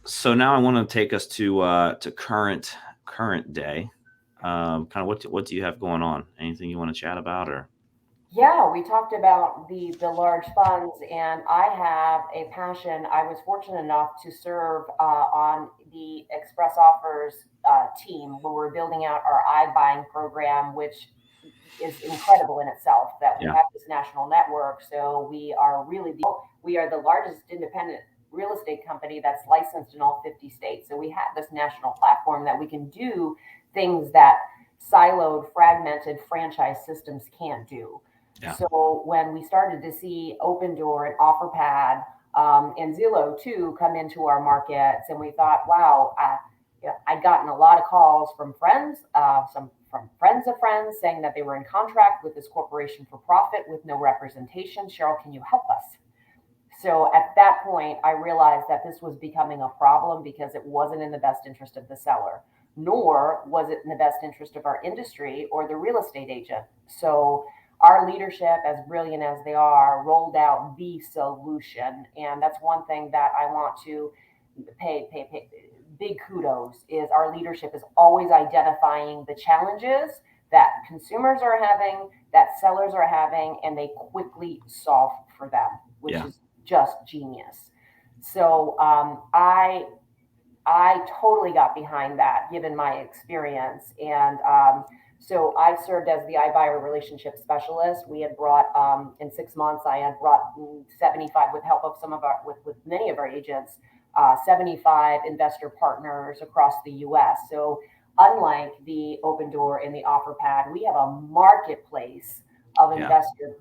So now I want to take us to current day. Kind of what do you have going on? Anything you want to chat about or? Yeah, we talked about the large funds, and I have a passion. I was fortunate enough to serve on the Express Offers team when we're building out our iBuying program, which is incredible in itself. That we Yeah. have this national network, so we are the largest independent real estate company that's licensed in all 50 states. So we have this national platform that we can do things that siloed, fragmented franchise systems can't do. Yeah. So when we started to see Open Door and OfferPad and Zillow too come into our markets, and we thought, wow, I'd gotten a lot of calls from friends, some from friends of friends saying that they were in contract with this corporation for profit with no representation. Sheryl, can you help us? So at that point, I realized that this was becoming a problem because it wasn't in the best interest of the seller, nor was it in the best interest of our industry or the real estate agent. So our leadership, as brilliant as they are, rolled out the solution. And that's one thing that I want to pay big kudos is our leadership is always identifying the challenges that consumers are having, that sellers are having, and they quickly solve for them, which Yeah. is just genius. So I totally got behind that given my experience. And so I served as the iBuyer relationship specialist. We had brought, in 6 months, I had brought 75, with help of with many of our agents, 75 investor partners across the US. So unlike the Open Door and the OfferPad, we have a marketplace of Yeah. investor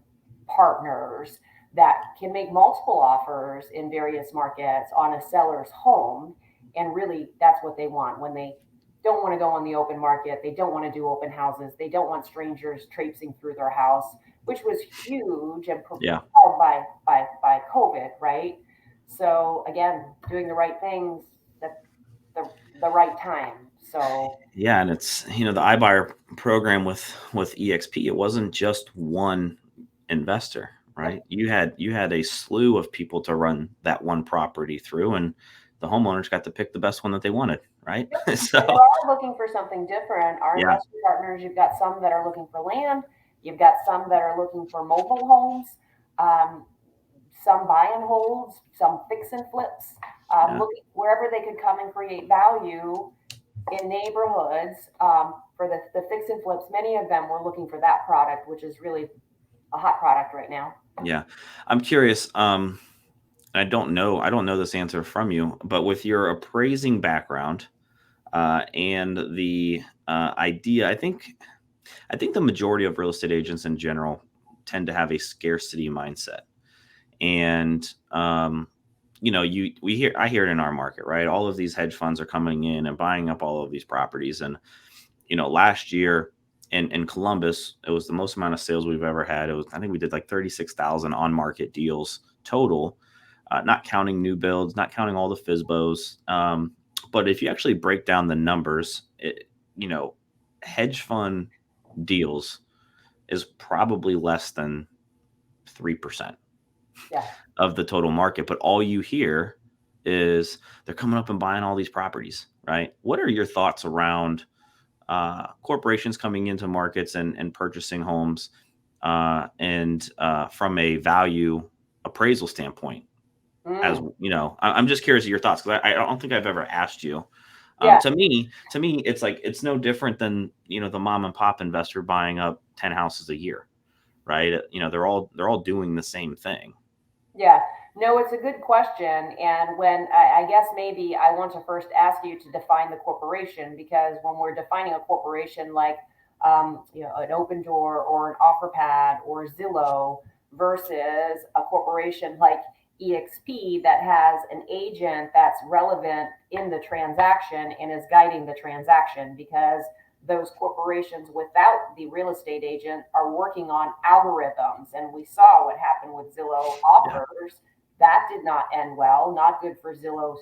partners that can make multiple offers in various markets on a seller's home. And really, that's what they want when they don't want to go on the open market. They don't want to do open houses. They don't want strangers traipsing through their house, which was huge and Yeah. propelled by COVID, right? So again, doing the right things at the right time. So Yeah. And it's the iBuyer program with EXP. It wasn't just one investor, right? You had a slew of people to run that one property through, and the homeowners got to pick the best one that they wanted, right? and So they're all looking for something different. Our yeah. investor partners, you've got some that are looking for land, you've got some that are looking for mobile homes, um, some buy and holds, some fix and flips, Yeah. looking wherever they could come and create value in neighborhoods for the fix and flips. Many of them were looking for that product, which is really a hot product right now. Yeah. I'm curious. I don't know this answer from you, but with your appraising background and the idea, I think the majority of real estate agents in general tend to have a scarcity mindset, and I hear it in our market, right? All of these hedge funds are coming in and buying up all of these properties, and last year in Columbus, it was the most amount of sales we've ever had. It was, I think we did like 36,000 on market deals total, not counting new builds, not counting all the FISBOs. But if you actually break down the numbers, you know, hedge fund deals is probably less than 3% Yeah. of the total market. But all you hear is they're coming up and buying all these properties, right? What are your thoughts around corporations coming into markets and purchasing homes and from a value appraisal standpoint? As Mm. I'm just curious of your thoughts because I don't think I've ever asked you. Yeah. To me, it's like it's no different than the mom and pop investor buying up 10 houses a year, right? They're all doing the same thing. Yeah, no, it's a good question. And when I guess maybe I want to first ask you to define the corporation, because when we're defining a corporation like an open door or an OfferPad or Zillow versus a corporation like EXP that has an agent that's relevant in the transaction and is guiding the transaction, because those corporations without the real estate agent are working on algorithms. And we saw what happened with Zillow Yeah, offers. That did not end well. Not good for Zillow's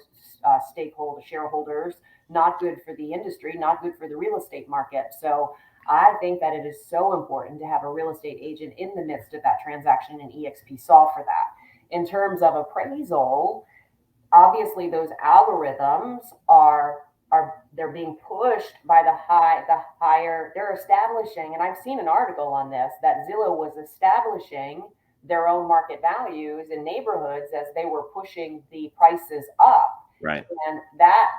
shareholders, not good for the industry, not good for the real estate market. So I think that it is so important to have a real estate agent in the midst of that transaction, and EXP solve for that. In terms of appraisal, obviously those algorithms are they're being pushed by the higher they're establishing, and I've seen an article on this, that Zillow was establishing their own market values in neighborhoods as they were pushing the prices up. Right. And that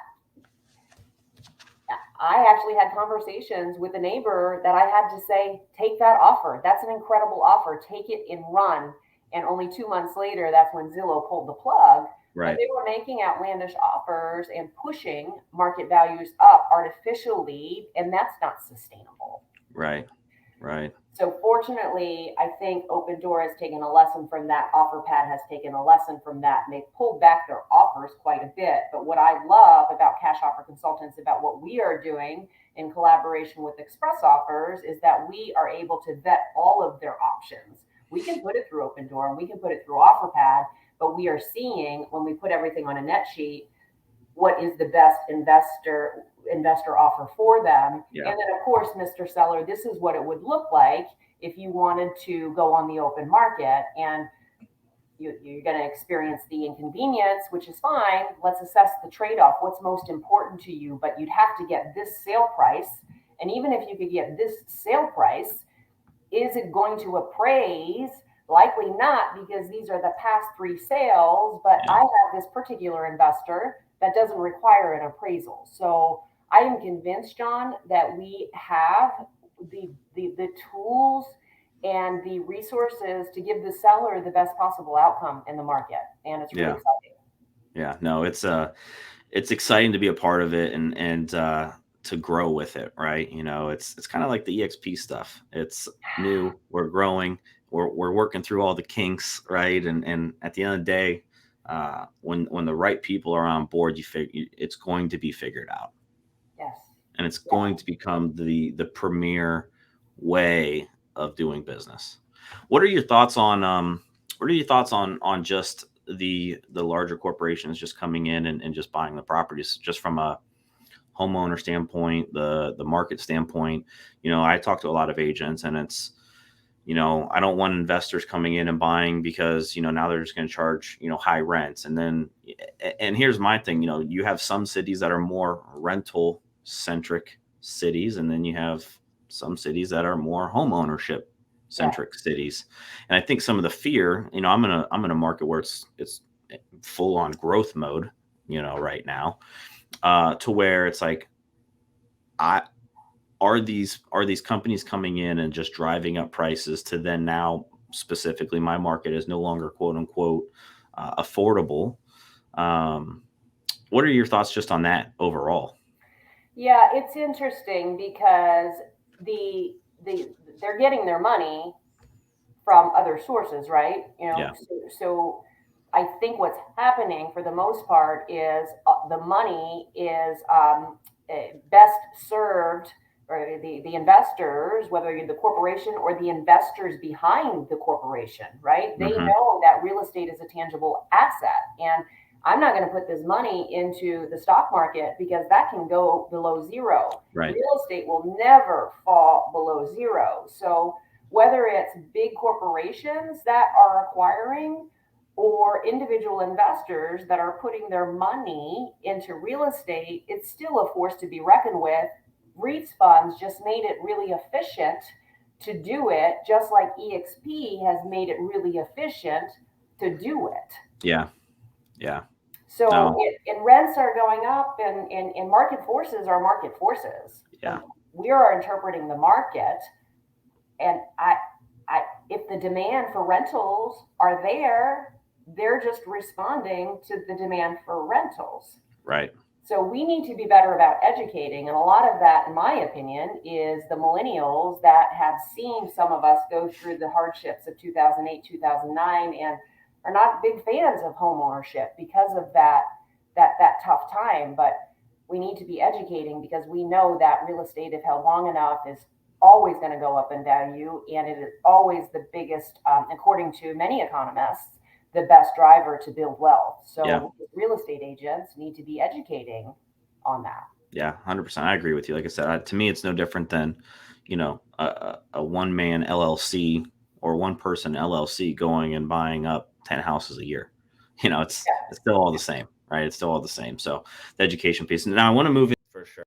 I actually had conversations with a neighbor that I had to say, take that offer. That's an incredible offer. Take it and run. And only 2 months later, that's when Zillow pulled the plug. But Right. they were making outlandish offers and pushing market values up artificially, and that's not sustainable. Right. Right. So fortunately, I think Open Door has taken a lesson from that. OfferPad has taken a lesson from that, and they've pulled back their offers quite a bit. But what I love about Cash Offer Consultants, about what we are doing in collaboration with Express Offers, is that we are able to vet all of their options. We can put it through Open Door and we can put it through OfferPad, but we are seeing, when we put everything on a net sheet, what is the best investor offer for them. Yeah. And then of course, Mr. Seller, this is what it would look like if you wanted to go on the open market, and you're going to experience the inconvenience, which is fine. Let's assess the trade-off. What's most important to you? But you'd have to get this sale price. And even if you could get this sale price, is it going to appraise? Likely not, because these are the past 3 sales. But Yeah. I have this particular investor that doesn't require an appraisal. So I am convinced, John, that we have the tools and the resources to give the seller the best possible outcome in the market. And it's really Yeah. exciting. Yeah. No, it's exciting to be a part of it, and to grow with it, right? It's kind of like the EXP stuff. It's new, we're growing, we're working through all the kinks, right? And at the end of the day, when the right people are on board, it's going to be figured out, Yes. and it's Yeah. going to become the premier way of doing business. What are your thoughts on just the larger corporations just coming in and just buying the properties, just from a homeowner standpoint, the market standpoint? I talk to a lot of agents, and it's, I don't want investors coming in and buying because, now they're just going to charge, high rents. And here's my thing, you have some cities that are more rental centric cities, and then you have some cities that are more home ownership Yeah. centric cities. And I think some of the fear, I'm in a market where it's full on growth mode, right now, to where it's like, I are these companies coming in and just driving up prices to then, now specifically my market is no longer quote unquote affordable. Um, what are your thoughts just on that overall? Yeah, it's interesting because the the they're getting their money from other sources, right? Yeah. So I think what's happening for the most part is the money is best served, or the investors, whether you're the corporation or the investors behind the corporation, right? They Hmm. know that real estate is a tangible asset. And I'm not going to put this money into the stock market because that can go below zero. Right. Real estate will never fall below zero. So whether it's big corporations that are acquiring or individual investors that are putting their money into real estate, it's still a force to be reckoned with. REITs funds just made it really efficient to do it, just like EXP has made it really efficient to do it. Yeah. Yeah. So No. and rents are going up, and market forces are market forces. And Yeah. we are interpreting the market, and if the demand for rentals are there, they're just responding to the demand for rentals. Right. So we need to be better about educating. And a lot of that, in my opinion, is the millennials that have seen some of us go through the hardships of 2008, 2009, and are not big fans of home ownership because of that tough time. But we need to be educating, because we know that real estate, if held long enough, is always going to go up in value, and it is always the biggest, according to many economists, the best driver to build wealth. Yeah. So real estate agents need to be educating on that. Yeah. 100%. I agree with you. Like I said, to me, it's no different than, a one man LLC or one person LLC going and buying up 10 houses a year. It's still all the same, right? It's still all the same. So the education piece. Now I want to move in for sure.